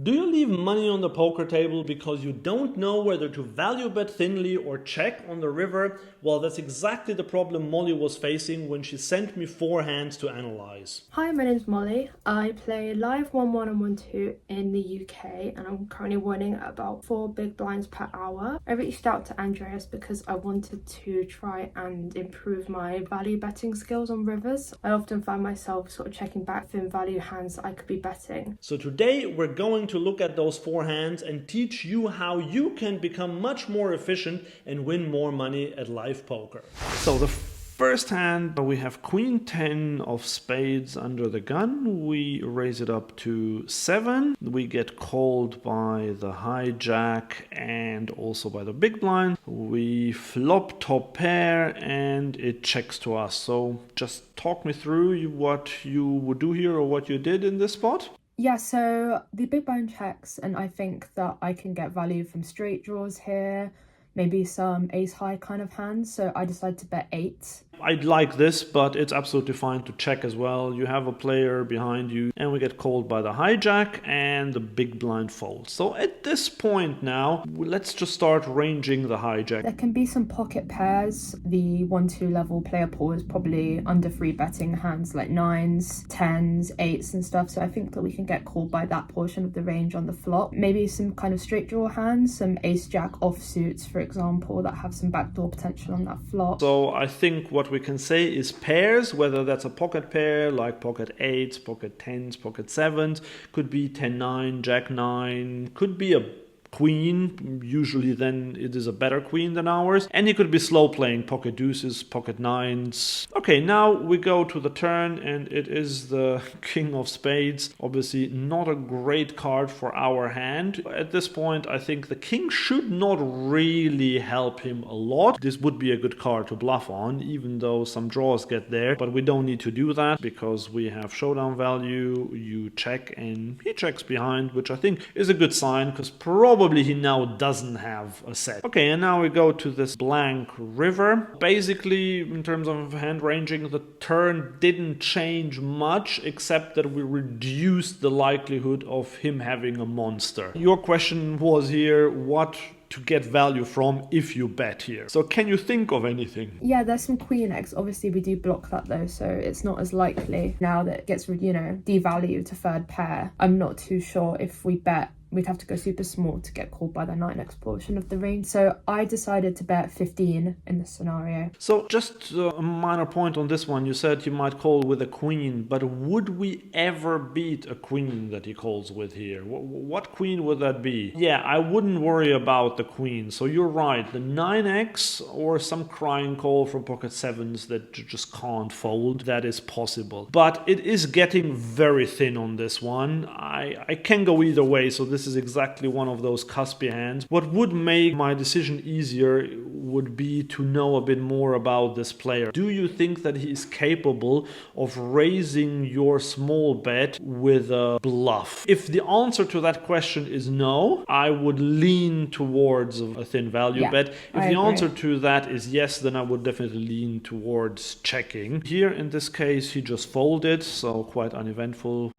Do you leave money on the poker table because you don't know whether to value bet thinly or check on the river? Well, that's exactly the problem Molly was facing when she sent me 4 hands to analyze. Hi, my name's Molly. I play live 1-1 and 1-2 in the UK, and I'm currently winning at about 4 big blinds per hour. I reached out to Andreas because I wanted to try and improve my value betting skills on rivers. I often find myself sort of checking back thin value hands that I could be betting. So today we're going to look at those 4 hands and teach you how you can become much more efficient and win more money at live poker. So the first hand, we have Queen 10 of spades under the gun. We raise it up to 7. We get called by the hijack and also by the big blind. We flop top pair and it checks to us. So just talk me through what you would do here or what you did in this spot. Yeah, so the big blind checks, and I think that I can get value from straight draws here, maybe some ace high kind of hands, so I decided to bet 8. I'd like this, but it's absolutely fine to check as well. You have a player behind you and we get called by the hijack and the big blind folds. So at this point now, let's just start ranging the hijack. There can be some pocket pairs. The 1-2 level player pool is probably under free betting hands like 9s, 10s, 8s and stuff. So I think that we can get called by that portion of the range on the flop. Maybe some kind of straight draw hands, some ace jack offsuits, for example, that have some backdoor potential on that flop. So I think what we can say is pairs, whether that's a pocket pair like pocket 8s, pocket 10s, pocket 7s, could be 10-9, jack-9, could be a queen, usually then it is a better queen than ours, and he could be slow playing pocket deuces, pocket 9s. Okay, now we go to the turn and it is the king of spades. Obviously not a great card for our hand. At this point I think the king should not really help him a lot. This would be a good card to bluff on, even though some draws get there, but we don't need to do that because we have showdown value. You check and he checks behind, which I think is a good sign because probably he now doesn't have a set. Okay, and now we go to this blank river. Basically, in terms of hand ranging, the turn didn't change much except that we reduced the likelihood of him having a monster. Your question was here, what to get value from if you bet here. So can you think of anything? Yeah, there's some queen X. Obviously we do block that though, so it's not as likely now that it gets, devalued to third pair. I'm not too sure if we bet we'd have to go super small to get called by the 9x portion of the range. So I decided to bet 15 in this scenario. So just a minor point on this one. You said you might call with a queen, but would we ever beat a queen that he calls with here? What queen would that be? Yeah, I wouldn't worry about the queen. So you're right. The 9x or some crying call from pocket 7s that you just can't fold, that is possible. But it is getting very thin on this one. I can go either way, so this is exactly one of those cuspy hands. What would make my decision easier would be to know a bit more about this player. Do you think that he is capable of raising your small bet with a bluff? If the answer to that question is no, I would lean towards a thin value bet. If the answer to that is yes, then I would definitely lean towards checking. Here in this case he just folded, so quite uneventful.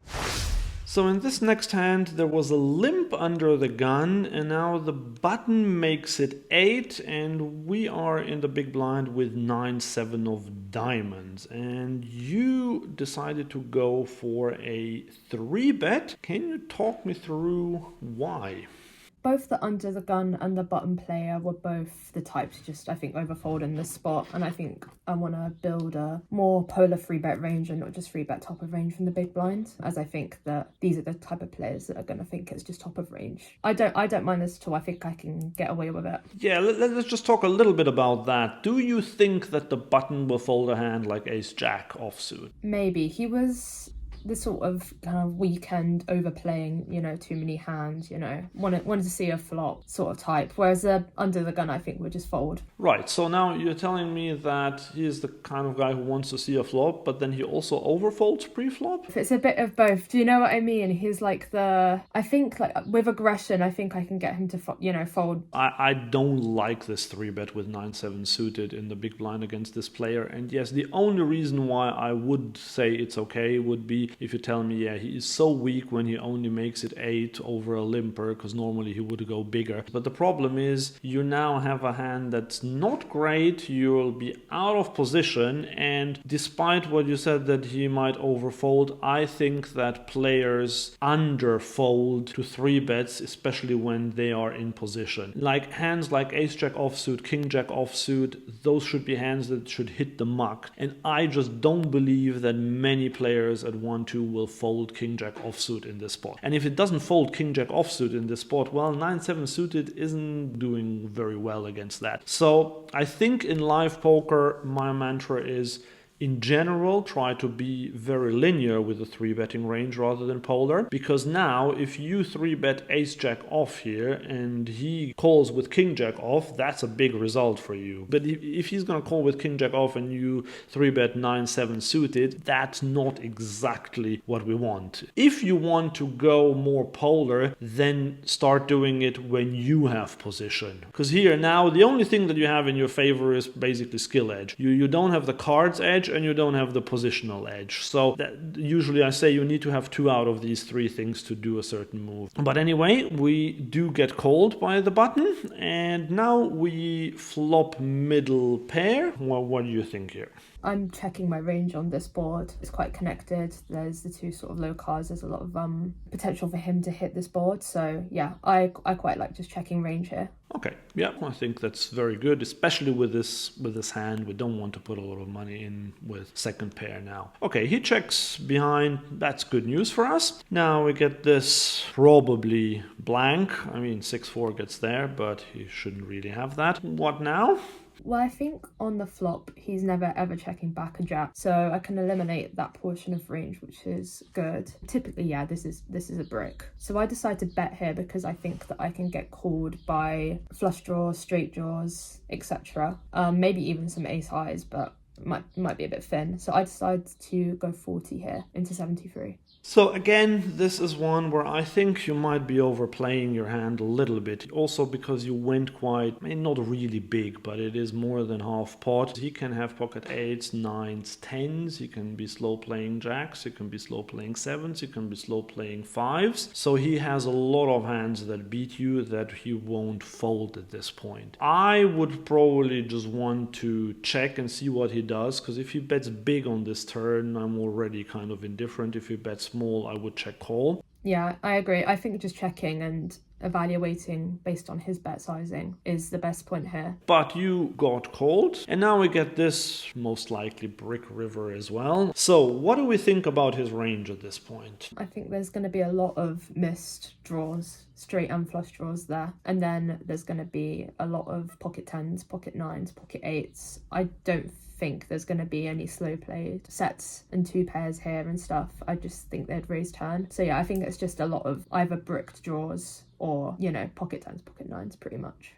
So in this next hand there was a limp under the gun and now the button makes it 8 and we are in the big blind with 9-7 of diamonds and you decided to go for a 3-bet. Can you talk me through why? Both the under the gun and the button player were both the type to just, I think, overfold in this spot. And I think I want to build a more polar 3-bet range and not just 3-bet top of range from the big blind, as I think that these are the type of players that are going to think it's just top of range. I don't mind this at all. I think I can get away with it. Yeah, let's just talk a little bit about that. Do you think that the button will fold a hand like ace-jack offsuit? Maybe. He was the sort of kind of weekend overplaying, too many hands, wanted to see a flop sort of type, whereas under the gun I think would just fold. Right, so now you're telling me that he is the kind of guy who wants to see a flop, but then he also overfolds pre-flop? It's a bit of both, do you know what I mean? He's like I think like with aggression I think I can get him to fold. I don't like this 3-bet with 9-7 suited in the big blind against this player, and yes, the only reason why I would say it's okay would be me if you tell me, yeah, he is so weak when he only makes it 8 over a limper, because normally he would go bigger. But the problem is you now have a hand that's not great, you'll be out of position, and despite what you said that he might overfold, I think that players underfold to 3-bets, especially when they are in position. Like hands like ace-jack offsuit, king-jack offsuit, those should be hands that should hit the muck. And I just don't believe that many players at 1-2 will fold king-jack offsuit in this spot. And if it doesn't fold king-jack offsuit in this spot, well, 9-7 suited isn't doing very well against that. So I think in live poker, my mantra is, in general, try to be very linear with the 3-betting range rather than polar, because now if you 3-bet ace-jack off here and he calls with king-jack off, that's a big result for you. But if he's going to call with king-jack off and you 3-bet 9-7 suited, that's not exactly what we want. If you want to go more polar, then start doing it when you have position. Because here now, the only thing that you have in your favor is basically skill edge. You don't have the cards edge, and you don't have the positional edge. So usually I say you need to have 2 out of these 3 things to do a certain move. But anyway, we do get called by the button, and now we flop middle pair. Well, what do you think here? I'm checking my range on this board. It's quite connected. There's the 2 sort of low cards. There's a lot of potential for him to hit this board. So yeah, I quite like just checking range here. Okay, yeah, I think that's very good, especially with this hand. We don't want to put a lot of money in with second pair now. Okay, he checks behind. That's good news for us. Now we get this probably blank. I mean, 6-4 gets there, but he shouldn't really have that. What now? Well, I think on the flop, he's never ever checking back a jack, so I can eliminate that portion of range, which is good. Typically, yeah, this is a brick. So I decide to bet here because I think that I can get called by flush draws, straight draws, etc. Maybe even some ace highs, but might be a bit thin. So I decide to go 40 here into 73. So again, this is one where I think you might be overplaying your hand a little bit. Also because you went quite, I mean, not really big, but it is more than half pot. He can have pocket 8s, 9s, 10s. He can be slow playing jacks. He can be slow playing 7s. He can be slow playing 5s. So he has a lot of hands that beat you that he won't fold at this point. I would probably just want to check and see what he does, because if he bets big on this turn, I'm already kind of indifferent. If he bets small, I would check call. Yeah, I agree. I think just checking and evaluating based on his bet sizing is the best point here. But you got called, and now we get this most likely brick river as well. So what do we think about his range at this point? I think there's going to be a lot of missed draws, straight and flush draws there, and then there's going to be a lot of pocket 10s, pocket 9s, pocket 8s. I don't think there's going to be any slow played sets and 2 pairs here and stuff. I just think they'd raise turn. So yeah, I think it's just a lot of either bricked draws or, you know, pocket 10s, pocket 9s pretty much.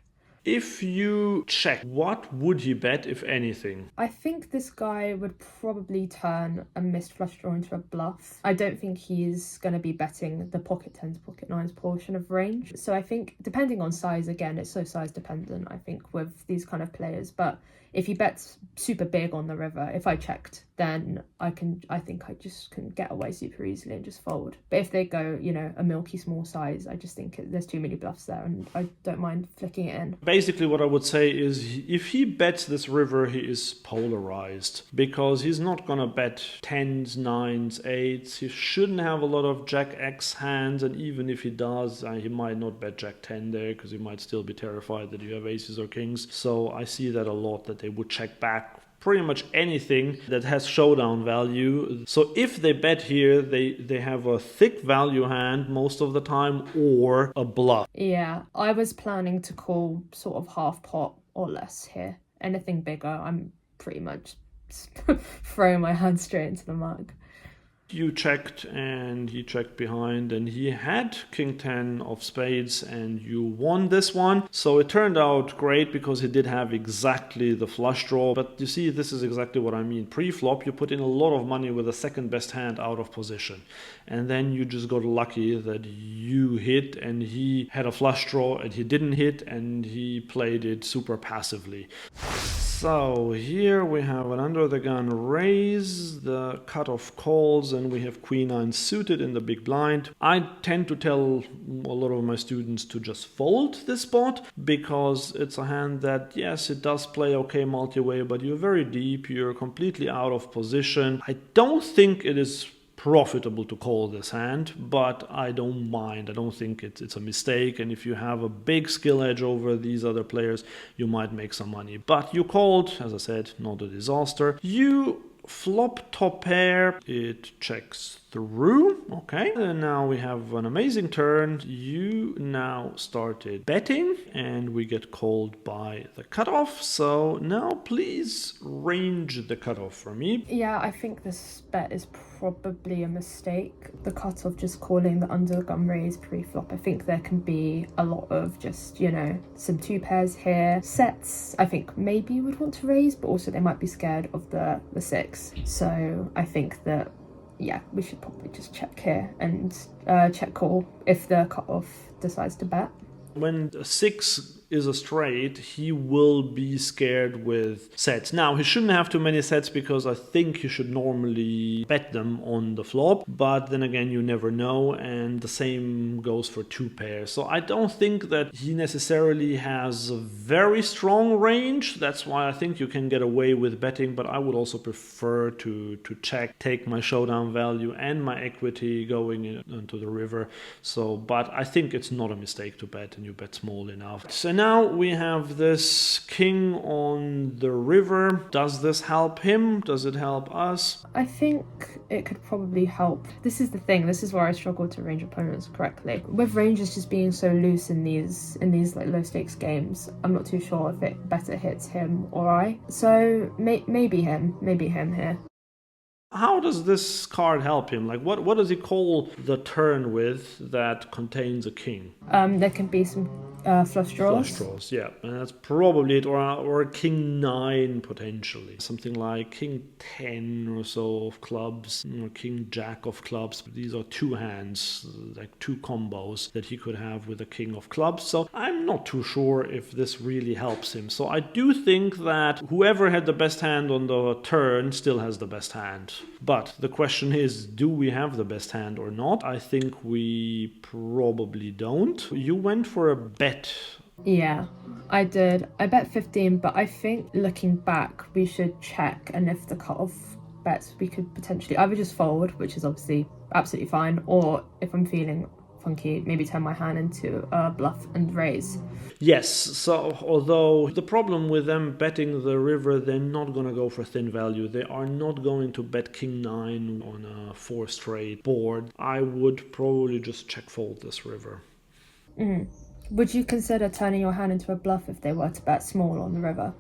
If you check, what would he bet, if anything? I think this guy would probably turn a missed flush draw into a bluff. I don't think he's going to be betting the pocket 10s, pocket 9s portion of range. So I think, depending on size, again, it's so size dependent, I think, with these kind of players. But if he bets super big on the river, if I checked, then I think I just can get away super easily and just fold. But if they go, you know, a milky small size, I just think there's too many bluffs there and I don't mind flicking it in. Basically what I would say is if he bets this river, he is polarized, because he's not gonna bet 10s, 9s, 8s. He shouldn't have a lot of jack X hands, and even if he does, he might not bet jack 10 there because he might still be terrified that you have aces or kings. So I see that a lot, that they would check back pretty much anything that has showdown value. So if they bet here, they have a thick value hand most of the time, or a bluff. Yeah, I was planning to call sort of half pot or less here. Anything bigger, I'm pretty much throwing my hand straight into the mug. You checked and he checked behind, and he had king 10 of spades, and you won this one. So it turned out great because he did have exactly the flush draw. But you see, this is exactly what I mean. Pre-flop, you put in a lot of money with the second best hand out of position, and then you just got lucky that you hit and he had a flush draw and he didn't hit, and he played it super passively. So here we have an under the gun raise, the cutoff calls, and we have queen nine suited in the big blind. I tend to tell a lot of my students to just fold this spot because it's a hand that, yes, it does play okay multi-way, but you're very deep, you're completely out of position. I don't think it is profitable to call this hand, but I don't mind. I don't think it's a mistake, and if you have a big skill edge over these other players, you might make some money. But you called, as I said, not a disaster. You flop top pair, it checks through, okay, and now we have an amazing turn. You now started betting and we get called by the cutoff, so now please range the cutoff for me. Yeah, I think this bet is probably a mistake. The cutoff just calling the under the gun raise pre-flop. I think there can be a lot of just, some two pairs here. Sets, I think maybe you would want to raise, but also they might be scared of the six. So I think that, yeah, we should probably just check here and check call if the cutoff decides to bet. When a 6 is a straight, he will be scared with sets. Now, he shouldn't have too many sets because I think he should normally bet them on the flop, but then again, you never know, and the same goes for two pairs. So I don't think that he necessarily has a very strong range. That's why I think you can get away with betting, but I would also prefer to check, take my showdown value and my equity going into the river. So, but I think it's not a mistake to bet, and you bet small enough. So now we have this king on the river. Does this help him? Does it help us? I think it could probably help. This is the thing. This is where I struggle to range opponents correctly. With ranges just being so loose in these like low stakes games, I'm not too sure if it better hits him or I. So maybe him here. How does this card help him? Like, what does he call the turn with that contains a king? There can be some flush draws. Flush draws, yeah. And that's probably it, or king 9 potentially. Something like king 10 or so of clubs, or king jack of clubs. These are two hands, like two combos that he could have with a king of clubs. So I'm not too sure if this really helps him. So I do think that whoever had the best hand on the turn still has the best hand. But the question is, do we have the best hand or not? I think we probably don't. You went for a bet. Yeah, I did. I bet 15, but I think looking back, we should check, and if the cutoff bets, we could potentially either just fold, which is obviously absolutely fine, or if I'm feeling funky, maybe turn my hand into a bluff and raise. Yes, so although the problem with them betting the river, they're not going to go for thin value. They are not going to bet king 9 on a 4 straight board. I would probably just check fold this river. Would you consider turning your hand into a bluff if they were to bet small on the river?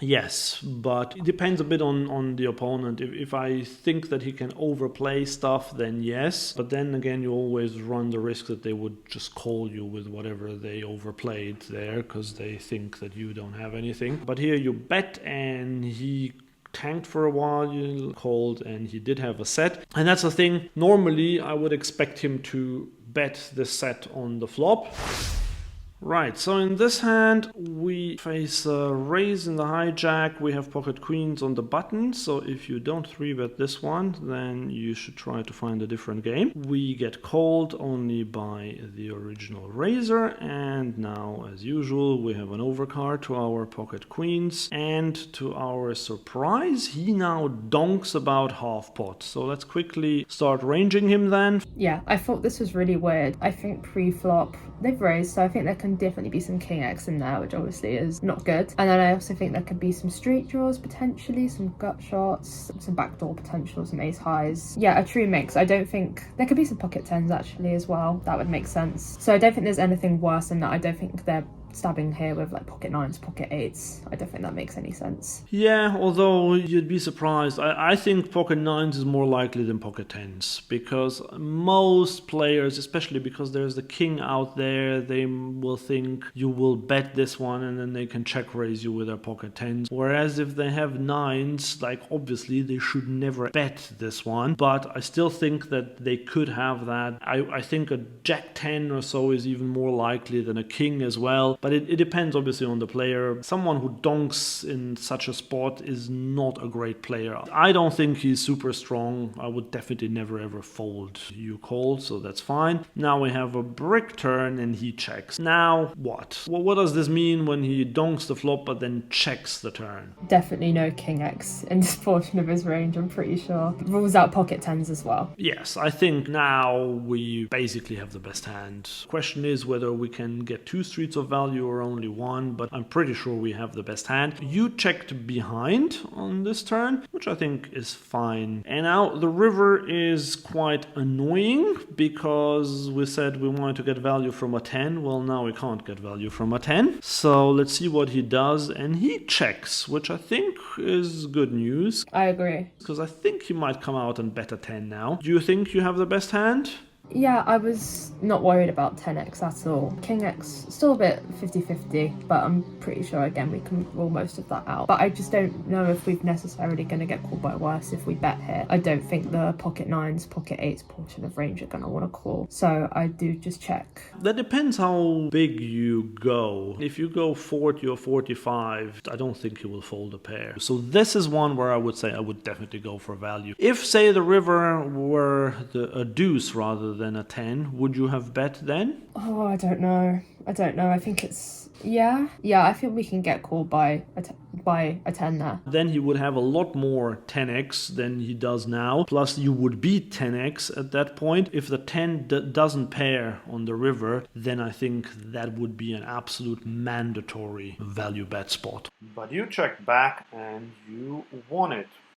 Yes, but it depends a bit on the opponent. If I think that he can overplay stuff, then yes. But then again, you always run the risk that they would just call you with whatever they overplayed there because they think that you don't have anything. But here you bet and he tanked for a while, you called, and he did have a set. And that's the thing. Normally, I would expect him to bet the set on the flop. Right, so in this hand we face a raise in the hijack, we have pocket queens on the button, so if you don't 3-bet this one, then you should try to find a different game. We get called only by the original raiser, and now as usual we have an overcard to our pocket queens, and to our surprise he now donks about half pot. So let's quickly start ranging him then. Yeah, I thought this was really weird. I think pre-flop they've raised, so I think there can definitely be some king X in there, which obviously is not good. And then I also think there could be some straight draws potentially, some gut shots, some backdoor potential, some ace highs. Yeah, a true mix. I don't think there could be some pocket tens actually as well. That would make sense. So I don't think there's anything worse than that. I don't think they're stabbing here with like pocket 9s, pocket 8s. I don't think that makes any sense. Yeah, although you'd be surprised. I think pocket 9s is more likely than pocket 10s because most players, especially because there's the king out there, they will think you will bet this one and then they can check raise you with their pocket 10s. Whereas if they have 9s, like obviously they should never bet this one, but I still think that they could have that. I think a jack 10 or so is even more likely than a king as well. but it depends obviously on the player. Someone who donks in such a spot is not a great player. I don't think he's super strong. I would definitely never ever fold. You call, so that's fine. Now we have a brick turn and he checks. Now what? Well, what does this mean when he donks the flop but then checks the turn? Definitely no king X in this portion of his range, I'm pretty sure. Rules out pocket tens as well. Yes, I think now we basically have the best hand. Question is whether we can get 2 streets of value or only 1, but I'm pretty sure we have the best hand. You checked behind on this turn, which I think is fine. And now the river is quite annoying because we said we wanted to get value from a 10. Well, now we can't get value from a 10. So let's see what he does. And he checks, which I think is good news. I agree. Because I think he might come out and bet a 10 now. Do you think you have the best hand? Yeah, I was not worried about 10x at all. King X, still a bit 50-50, but I'm pretty sure, again, we can rule most of that out. But I just don't know if we're necessarily going to get called by worse if we bet here. I don't think the pocket nines, pocket eights portion of range are going to want to call. So I do just check. That depends how big you go. If you go 40 or 45, I don't think you will fold a pair. So this is one where I would say I would definitely go for value. If, say, the river were a deuce rather than a 10, would you have bet then? Oh, I don't know. I think it's... Yeah, I think we can get called by a 10 there. Then he would have a lot more 10x than he does now. Plus you would beat 10x at that point. If the 10 doesn't pair on the river, then I think that would be an absolute mandatory value bet spot. But you checked back and you won it